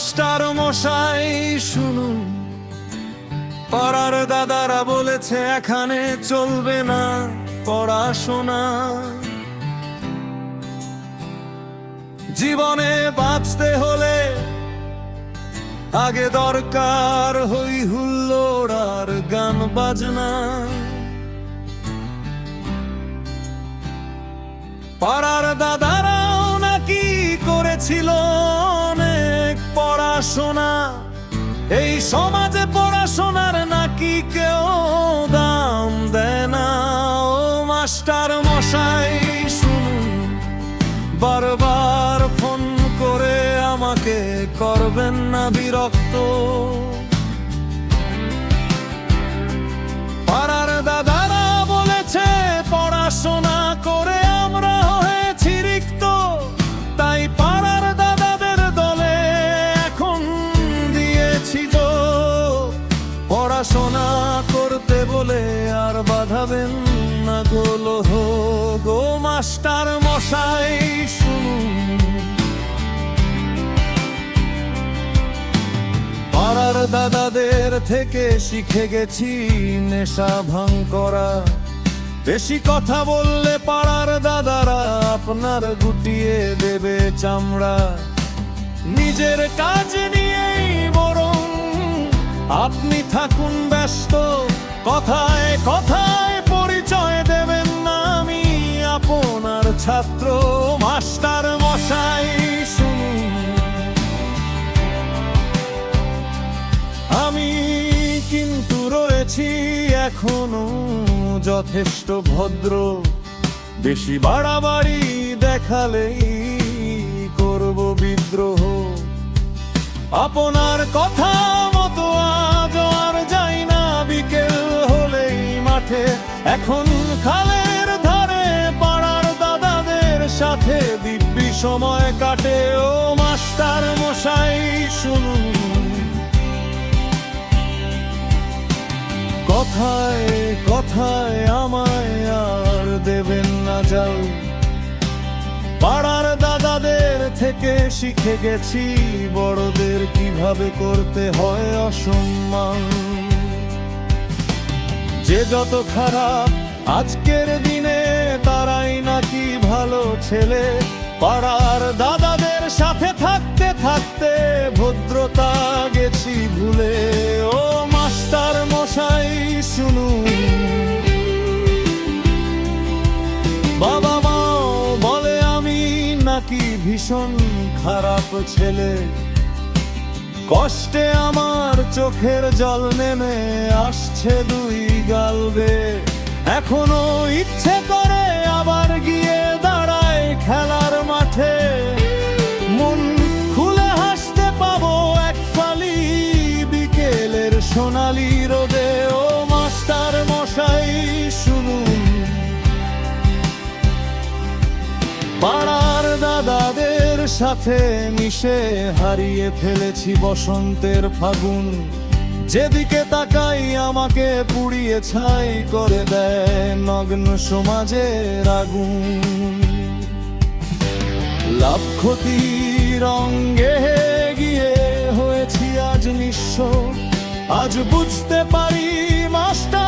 Master মশাই শুনুন, পাড়ার দাদারা বলেছে এখানে চলবে না পড়াশোনা। জীবনে বাঁচতে হলে আগে দরকার হই হুল্লোড় আর গান বাজনা। পাড়ার দাদারাও নাকি করেছিল অনেক পড়াশোনা, এই সমাজে পড়াশোনার নাকি কেউ দাম দেয় না। ও মাস্টার মশাই শুনুন, বারবার ফোন করে আমাকে করবেন না বিরক্ত। পাড়ার দাদারা বলেছে পড়াশোনা করে আমরা হয়েছি রিক্ত, তাই পাড়ার দাদাদের দলে এখন দিয়েছি যোগ। পড়াশোনা করতে বলে আর বাধাবেন না গোলো হোক। ও মাস্টার মশাই শুনুন, পাড়ার দাদাদের থেকে শিখে গেছি নেশা ভাঙ করা। বেশি কথা বললে পাড়ার দাদারা আপনার গুটিয়ে দেবে চামড়া। নিজের কাজ নিয়েই বরং আপনি থাকুন ব্যস্ত, কথায় কথায় পরিচয় দেবেন না আমি আপনার ছাত্র। মাস্টার মশাই শুনুন, আমি কিন্তু রয়েছি এখনো যথেষ্ট ভদ্র, বেশি বাড়াবাড়ি দেখালেই করব বিদ্রোহ। আপনার কথা মতো আজ আর যাই না বিকেল হলেই মাঠে, এখন খালের ধারে পাড়ার দাদাদের সাথে দিব্যি সময় কাটে। ও মাস্টার মশাই শুনুন, কথায় কথায় আমায় আর দেবেন না যাও। পাড়ার দাদাদের থেকে শিখে গেছি বড়দের কিভাবে করতে হয় অসম্মান। যে যত খারাপ আজকের দিনে তারাই নাকি ভালো ছেলে। পাড়ার দাদাদের সাথে থাকতে থাকতে ভদ্রতা গেছি ভুলে। ও মাস্টার মশাই শুনুন, বাবা মাও বলে আমি নাকি ভীষণ খারাপ ছেলে। কষ্টে আমার চোখের জল নেমে আসছে দুই গাল বেয়ে। এখনো ইচ্ছে করে আবার গিয়ে দাঁড়ায় খেলার মাঠে, মন খুলে হাসতে পাবো এক ফালি বিকেলের সোনালি রোদে। ও মাস্টার মশাই শুনুন, পাড়ার দাদাদের সাথে মিশে হারিয়ে ফেলেছি বসন্তের ফাগুন। যেদিকে তাকাই আমাকে পুড়িয়ে ছাই করে দেয় নগ্ন সমাজের আগুন। লাভ ক্ষতির অঙ্গে গিয়ে হয়েছি আজ নিঃস্ব। আজ বুঝতে পারি মাস্টার